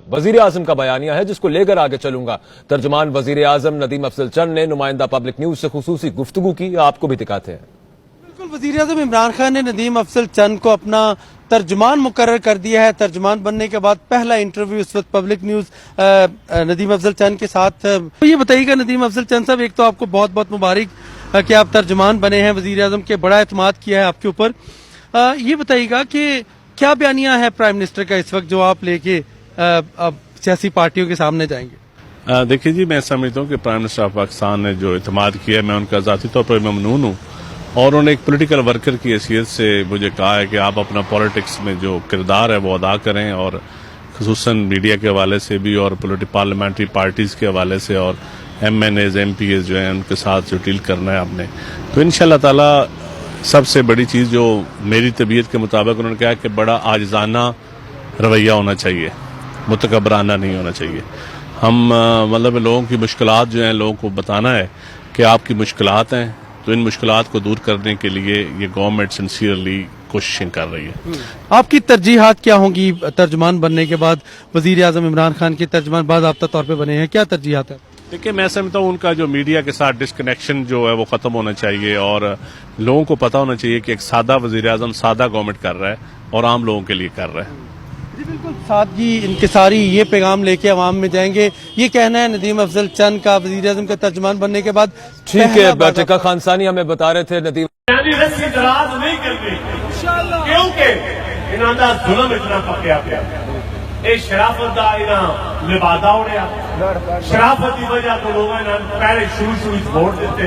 वजीर आजम का बयानिया है जिसको लेकर आगे चलूंगा। तर्जुमान वजीर आजम नदीम अफजल चंद ने नुमाइंदा पब्लिक न्यूज से खुसूसी गुफ्तगू की, आपको भी दिखाते हैं। बिल्कुल, वजीर आजम इमरान खान ने नदीम अफजल चंद को अपना तर्जुमान मुकर्रर कर दिया है। तर्जुमान बनने के बाद पहला इंटरव्यू इस वक्त पब्लिक न्यूज नदीम अफजल चंद के साथ। तो ये बताइएगा नदीम अफजल चंद साहब, एक तो आपको बहुत बहुत मुबारक कि आप तर्जुमान बने हैं, वजीर आजम के बड़ा एतमाद किया है आपके ऊपर। ये बताइएगा कि क्या बयानिया है प्राइम मिनिस्टर का इस वक्त जो आप लेके अब सियासी पार्टियों के सामने जाएंगे? देखिए जी, मैं समझता हूँ कि प्राइम मिनिस्टर ऑफ पाकिस्तान ने जो इत्मीनान किया है, मैं उनका ज़ाती तौर पर ममनून हूँ। और उन्होंने एक पॉलिटिकल वर्कर की हैसियत से मुझे कहा है कि आप अपना पॉलिटिक्स में जो किरदार है वो अदा करें, और खुसूसन मीडिया के हवाले से भी और पार्लियामेंट्री पार्टीज़ के हवाले से और MNAs MPAs जो हैं उनके साथ जो डील करना है आपने, तो इंशाल्लाह ताला सबसे बड़ी चीज़ जो मेरी तबीयत के मुताबिक उन्होंने कहा कि बड़ा आजिज़ाना रवैया होना चाहिए, मुतकबराना नहीं होना चाहिए। हम मतलब लोगों की मुश्किलात जो हैं लोगों को बताना है कि आपकी मुश्किलात हैं, तो इन मुश्किलात को दूर करने के लिए ये गवर्नमेंट सिंसियरली कोशिशें कर रही है। आपकी तरजीहात क्या होंगी तर्जुमान बनने के बाद? वजीर आजम इमरान खान के तर्जुमान बाज़ाब्ता तौर पे बने हैं, क्या तरजीहात है? देखिए, मैं समझता हूँ उनका जो मीडिया के साथ डिस्कनेक्शन जो है वो खत्म होना चाहिए, और लोगों को पता होना चाहिए कि एक सादा वजीर आजम सादा गवर्नमेंट कर रहा है और आम लोगों के लिए कर रहा है। जी बिल्कुल, सादगी इनकिसारी ये पैगाम लेके अवाम में जाएंगे, ये कहना है नदीम अफजल चंद का वजीर आजम का तर्जुमान बनने के बाद। ठीक है, बैठका खानसानी हमें बता रहे थे नदीम रस्सी दराज नहीं करनी, क्योंकि इन्हों का जुल्म इतना पकया पिया, शराफत का इन्हें लिबादा उड़िया, शराफत की वजह तो लोग पहले शुरू वोट देते,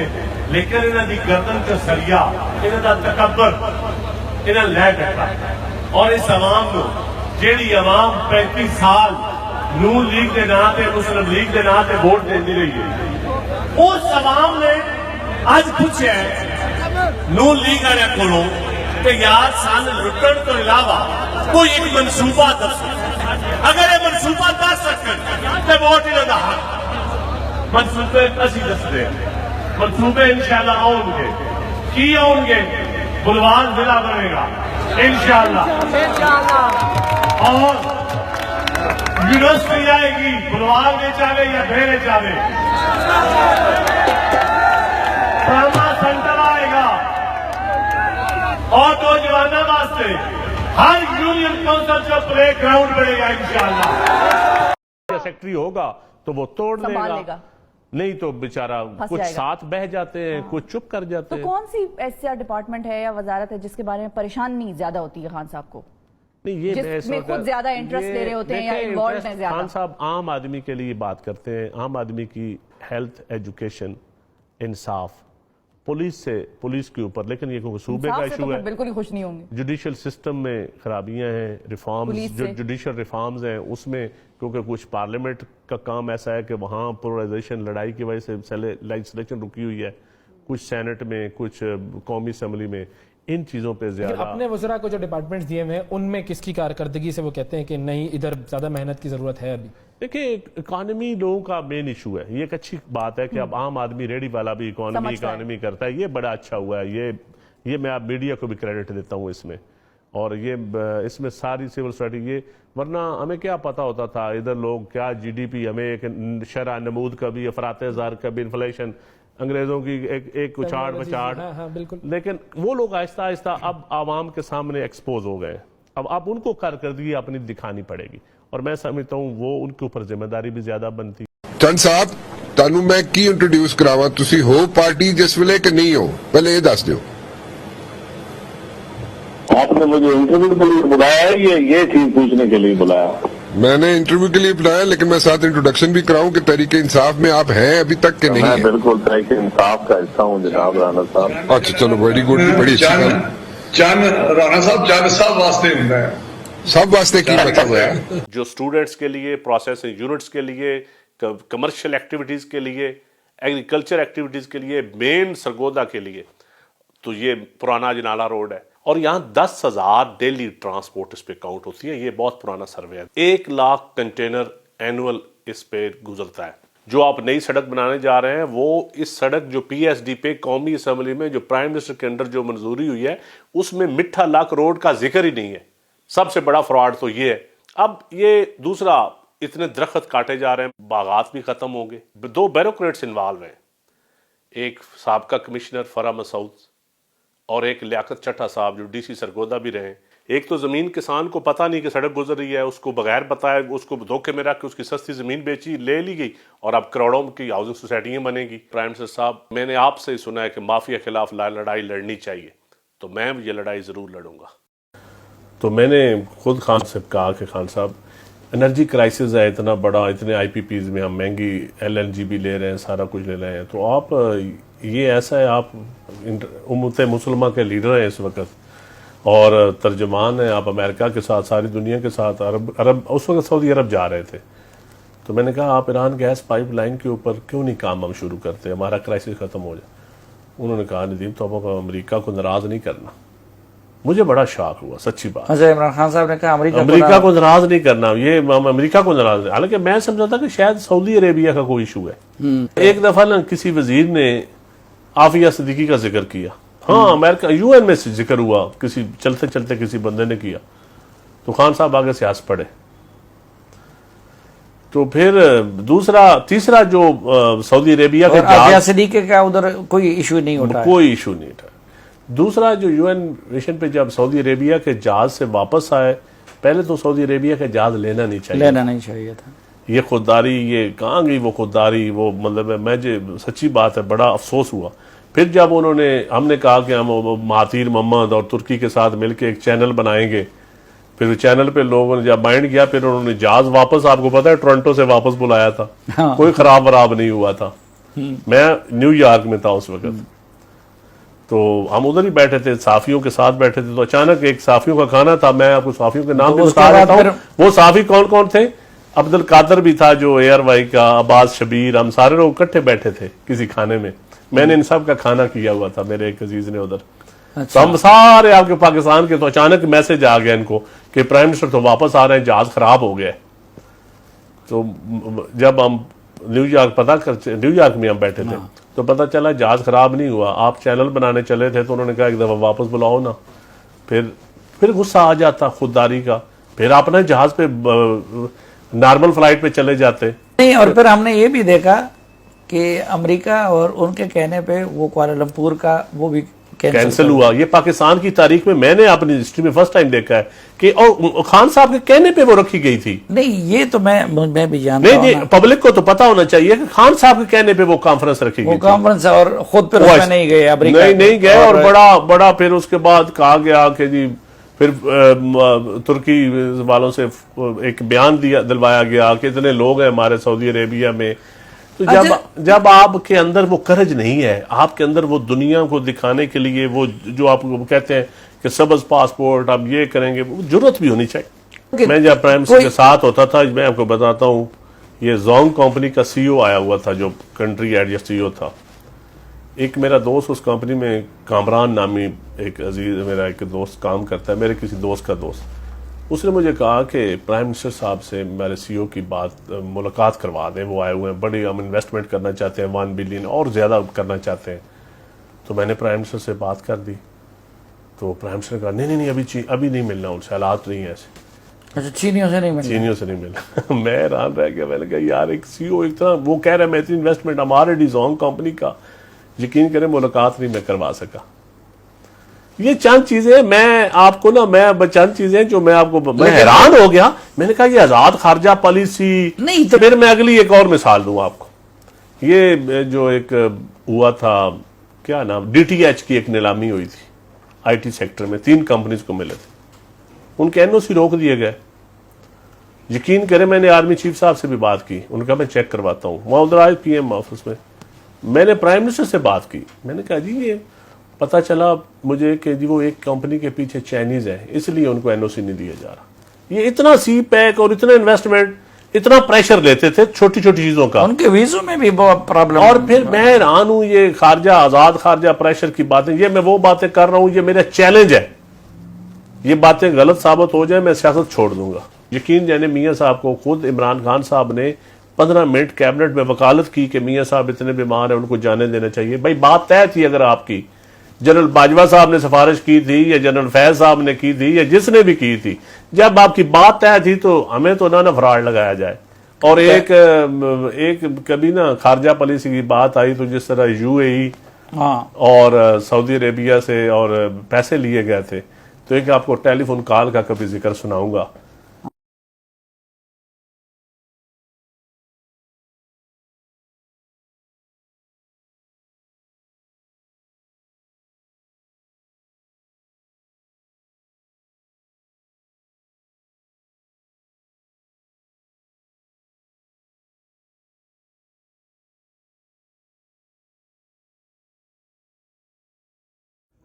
लेकिन इन्हों की गर्दन च सरिया, इन्हों का तकबर इन्हें लै बैठा। और इस अवाम को जेड़ी अवाम 35 साल नून लीग के नाम से मुस्लिम लीग के नाम से वोट देती रही है, उस अवाम ने अज पूछा नून लीग वाले को कि यार सन लुटन तो इलावा कोई एक मनसूबा दसो, अगर ये मनसूबा दस सकते तो वोट इन्हों का हक। मनसूबे असी दसते हैं, मनसूबे इंशाल्लाह आउंगे, की आउंगे, बुलवान जिला बनेगा इंशाल्लाह, और यूनिवर्सिटी आएगी, बुलवान में जावे या भेड़े जावे, ट्रामा सेंटर आएगा, और दो जवाना वास्ते हर यूनियन काउंसिल का प्ले ग्राउंड बनेगा इंशाल्लाह। सेक्रेटरी होगा तो वो तोड़ लेगा, नहीं तो बेचारा कुछ साथ बह जाते हैं, कुछ चुप कर जाते हैं। तो कौन सी SCR डिपार्टमेंट है या वजारत है जिसके बारे में परेशानी ज्यादा होती है खान साहब को? नहीं, ये जिसमें खुद ज्यादा इंटरेस्ट ले रहे होते हैं या इन्वॉल्व हैं ज्यादा? खान साहब आम आदमी के लिए बात करते हैं, आम आदमी की हेल्थ, एजुकेशन, इंसाफ, पुलिस के ऊपर, लेकिन ये कोई सूबे का इशू है। बिल्कुल ही खुश नहीं होंगे। जुडिशियल सिस्टम में खराबियां हैं, रिफॉर्म्स जो जुडिशियल रिफॉर्म्स हैं उसमें, क्योंकि कुछ पार्लियामेंट का काम ऐसा है कि वहाँ पोलराइजेशन लड़ाई की वजह से लेजिस्लेशन रुकी हुई है, कुछ सेनेट में, कुछ कौमी असम्बली में, इन चीजों पे ज्यादा। अपने वज़रा को जो डिपार्टमेंट्स दिए हुए हैं उनमें किसकी कारकर्दगी से वो कहते हैं कि नहीं इधर ज्यादा मेहनत की जरूरत है? अभी देखिए, इकोनॉमी लोगों का मेन इशू है, ये एक अच्छी बात है कि अब आम आदमी रेडी वाला भी इकोनॉमी करता है, ये बड़ा अच्छा हुआ है। ये मैं आप मीडिया को भी क्रेडिट देता हूँ इसमें, और ये इसमें सारी सिविल सोसाइटी, ये वरना हमें क्या पता होता था इधर लोग क्या GDP, हमें एक शरह नमूद कभी अफरात-ए-ज़ार कभी इन्फ्लेशन, अंग्रेजों की एक उछाड़ बछाड़। हाँ, बिल्कुल। लेकिन वो लोग आहिस्ता आहिस्ता अब आवाम के सामने एक्सपोज हो गए, अब उनको कारकर्दगी अपनी दिखानी पड़ेगी, और मैं समझता हूँ वो उनके ऊपर जिम्मेदारी भी ज्यादा बनती। चंद साहब, तानू मैं की इंट्रोड्यूस करावा, तुसी हो पार्टी जिस वेले कि नहीं हो, पहले ये दस दो। आपने मुझे इंटरव्यू के लिए बुलाया है, ये चीज पूछने के लिए बुलाया? मैंने इंटरव्यू के लिए बुलाया, लेकिन मैं साथ इंट्रोडक्शन भी कराऊं कि तहरीके इंसाफ में आप हैं अभी तक के नहीं है? मैं बिल्कुल तहरीके इंसाफ का हिस्सा हूँ जनाब राणा साहब। अच्छा, चलो, वेरी गुड, बड़ी अच्छी बात। राणा साहब जन सब वास्ते होता है, सब वास्ते की मतलब है? जो स्टूडेंट्स के लिए, प्रोसेसिंग यूनिट्स के लिए, कमर्शियल एक्टिविटीज के लिए, एग्रीकल्चर एक्टिविटीज के लिए, मेन सरगोदा के लिए, तो ये पुराना अजनाला रोड है, और यहाँ 10,000 डेली ट्रांसपोर्ट इस पे काउंट होती है। ये बहुत पुराना सर्वे है। 1 लाख कंटेनर एनुअल इस पे गुजरता है। जो आप नई सड़क बनाने जा रहे हैं वो इस सड़क जो PSD पे कौमी असम्बली में जो प्राइम मिनिस्टर के अंडर जो मंजूरी हुई है उसमें मिठा लाख रोड का जिक्र ही नहीं है। सबसे बड़ा फ्रॉड तो ये है। अब ये दूसरा इतने दरख्त काटे जा रहे हैं, बागात भी खत्म होंगे। 2 ब्यूरोक्रेट्स इन्वॉल्व हैं, एक साबका कमिश्नर फरा मसूद और एक लियाकत चट्टा साहब जो डीसी सरगोदा भी रहे। एक तो जमीन किसान को पता नहीं कि सड़क गुजर रही है, उसको बगैर बताए उसको धोखे में रख के उसकी सस्ती जमीन बेची, ले ली गई और अब करोड़ों की हाउसिंग सोसाइटियां बनेगी। प्राइम मिनिस्टर साहब, मैंने आपसे ही सुना है कि माफिया के खिलाफ लड़ाई लड़नी चाहिए, तो मैं ये लड़ाई जरूर लड़ूंगा। तो मैंने खुद खान से कहा कि खान साहब, एनर्जी क्राइसिस है इतना बड़ा, इतने आईपीपीज में हम महंगी एलएनजी भी ले रहे हैं, सारा कुछ ले रहे हैं, तो आप ये ऐसा है, आप उम्मत मुसलमान के लीडर हैं इस वक्त और तर्जुमान है, आप अमेरिका के साथ सारी दुनिया के साथ अरब उस वक्त सऊदी अरब जा रहे थे। तो मैंने कहा आप ईरान गैस पाइपलाइन के ऊपर क्यों नहीं काम हम शुरू करते, हमारा क्राइसिस खत्म हो जाए। उन्होंने कहा नदीम तो आपको अमेरिका को नाराज नहीं करना। मुझे बड़ा शॉक हुआ, सच्ची बात। अच्छा, इमरान खान साहब ने कहा अमेरिका को नाराज नहीं करना, ये अमेरिका को नाराज, हालांकि मैं समझा था कि शायद सऊदी अरेबिया का कोई इशू है। एक दफा ना किसी वजीर ने आफिया सिद्दीकी का जिक्र किया, हाँ अमेरिका यूएन में से जिक्र हुआ, किसी चलते चलते किसी बंदे ने किया, तो खान साहब आगे से हंस पड़े। तो फिर तीसरा जो सऊदी अरेबिया के आफिया सिद्दीकी का उधर कोई इशू नहीं होता, कोई इशू नहीं था। दूसरा जो यूएन मिशन पे जब सऊदी अरेबिया के जहाज से वापस आए, पहले तो सऊदी अरेबिया के जहाज लेना नहीं चाहिए था। ये खुददारी, ये कहाँ गई वो खुददारी, वो मतलब मैं जो सच्ची बात है, बड़ा अफसोस हुआ। फिर जब हमने कहा कि हम महातीर मोहम्मद और तुर्की के साथ मिलकर एक चैनल बनाएंगे, फिर चैनल पे लोगों ने जब माइंड किया, फिर उन्होंने जहाज वापस, आपको पता है टोरंटो से वापस बुलाया था। हाँ। कोई खराब वराब नहीं हुआ था। मैं न्यूयॉर्क में था उस वक्त, तो हम उधर ही बैठे थे, साफियों के साथ बैठे थे, तो अचानक एक साफियों का खाना था, मैं आपको साफियों के नाम भी बता देता हूँ। वो साफी कौन कौन थे? अब्दुल कादर भी था जो एयरवाई का, अब्बास शबीर, हम सारे लोग इकट्ठे बैठे थे किसी खाने में। मैंने इन सब का खाना किया हुआ था, मेरे एक अजीज ने उधर। अच्छा। तो हम सारे आपके पाकिस्तान के, तो अचानक मैसेज आ गया इनको कि प्राइम मिनिस्टर तो वापस आ रहे हैं, जहाज खराब हो गया। तो जब हम न्यूयॉर्क में हम बैठे थे, तो पता चला जहाज खराब नहीं हुआ, आप चैनल बनाने चले थे, तो उन्होंने कहा एक दफा वापस बुलाओ ना। फिर गुस्सा आ जाता खुददारी का, फिर आप ना जहाज पे नॉर्मल फ्लाइट पे चले जाते नहीं। और फिर हमने ये भी देखा कि अमेरिका और उनके कहने पे वो कुआलालंपुर का वो भी कैंसिल हुआ। ये पाकिस्तान की तारीख में मैंने अपनी हिस्ट्री में फर्स्ट टाइम देखा है कि और खान साहब के कहने पे वो रखी गई थी। नहीं, ये तो मैं भी जानता हूं। नहीं, पब्लिक को तो पता होना चाहिए कि खान साहब के कहने पे वो कॉन्फ्रेंस रखी गई, वो कॉन्फ्रेंस, और खुद फिर उसमें नहीं गए अमेरिका, नहीं गए। और बड़ा फिर उसके बाद कहा गया कि जी, फिर तुर्की वालों से एक बयान दिलवाया गया कि इतने लोग हैं हमारे सऊदी अरेबिया में। तो जब आपके अंदर वो करज नहीं है, आपके अंदर वो दुनिया को दिखाने के लिए वो जो आप कहते हैं कि सबज पासपोर्ट आप ये करेंगे, वो जरूरत भी होनी चाहिए। मैं जब प्राइम मिनिस्टर के साथ होता था, मैं आपको बताता हूँ, ये जोंग कंपनी का सीईओ आया हुआ था, जो कंट्री एड सीईओ था। एक मेरा दोस्त उस कंपनी में, कामरान नामी एक अजीज मेरा एक दोस्त काम करता है, मेरे किसी दोस्त का दोस्त, उसने मुझे कहा कि प्राइम मिनिस्टर साहब से मेरे सीईओ की मुलाकात करवा दें, वो आए हुए हैं, बड़ी हम इन्वेस्टमेंट करना चाहते हैं, 1 बिलियन और ज़्यादा करना चाहते हैं। तो मैंने प्राइम मिनिस्टर से बात कर दी, तो प्राइम मिनिस्टर ने कहा नहीं अभी नहीं मिलना, उनसे हालात नहीं है ऐसे। अच्छा, चीनियों से नहीं मिलना। मैं हैरान रह गया, मैंने कहा यार एक सीईओ एक तरह वो कह रहा है मैं इतनी इन्वेस्टमेंट हमारे डिजोंग कंपनी का, यकीन करें मुलाकात नहीं मैं करवा सका। ये चंद चीजें मैं आपको चंद चीजें जो मैं हैरान हो गया। मैंने कहा ये आजाद खारजा पॉलिसी नहीं। तो फिर मैं अगली एक और मिसाल दूं आपको। ये जो एक हुआ था, क्या नाम, डीटीएच की एक नीलामी हुई थी आईटी सेक्टर में, 3 कंपनीज को मिले थे, उनके एनओसी रोक दिए गए। यकीन करें मैंने आर्मी चीफ साहब से भी बात की, उनका मैं चेक करवाता हूँ, वहां उधर आए पीएम ऑफिस में, मैंने प्राइम मिनिस्टर से बात की। मैंने कहा जी ये पता चला मुझे कि जी वो एक कंपनी के पीछे चाइनीज है, इसलिए उनको एनओसी नहीं दिया जा रहा। ये इतना सी पैक और इतना इन्वेस्टमेंट, इतना प्रेशर लेते थे छोटी छोटी चीजों का, उनके वीजों में भी बहुत प्रॉब्लम। और फिर मैं हैरान हूं, ये खारजा, आजाद खारजा प्रेशर की बातें, ये मैं वो बातें कर रहा हूं, ये मेरा चैलेंज है। ये बातें गलत साबित हो जाए मैं सियासत छोड़ दूंगा। यकीन जाने मियां साहब को खुद इमरान खान साहब ने 15 मिनट कैबिनेट में वकालत की कि मियां साहब इतने बीमार हैं, उनको जाने देना चाहिए। भाई बात तय थी, अगर आपकी जनरल बाजवा साहब ने सिफारिश की थी या जनरल फैज साहब ने की थी या जिसने भी की थी, जब आपकी बात तय थी तो हमें तो ना फरार लगाया जाए। और एक कभी ना खारजा पॉलिसी की बात आई तो जिस तरह यूएई और सऊदी अरेबिया से और पैसे लिए गए थे, तो एक आपको टेलीफोन कॉल का कभी जिक्र सुनाऊंगा।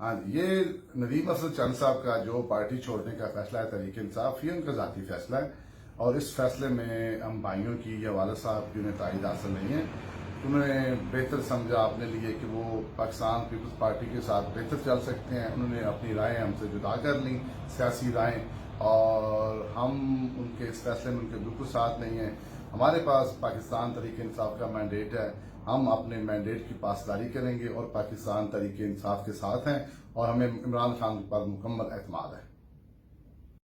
हाँ, ये नदीम अफजल चंद साहब का जो पार्टी छोड़ने का फैसला है तहरीक इंसाफ, ये उनका जाती फैसला है और इस फैसले में हम भाइयों की या वालिद साहब की उन्हें तायद हासिल नहीं है। उन्होंने बेहतर समझा अपने लिए कि वो पाकिस्तान पीपल्स पार्टी के साथ बेहतर चल सकते हैं। उन्होंने अपनी राय हमसे जुदा कर ली, सियासी राय, और हम उनके इस फैसले में उनके बिल्कुल साथ नहीं है। हमारे पास पाकिस्तान तहरीक इंसाफ का मैंडेट है, हम अपने मैंडेट की पासदारी करेंगे और पाकिस्तान तहरीक इंसाफ के साथ हैं और हमें इमरान खान पर मुकम्मल एतमाद है।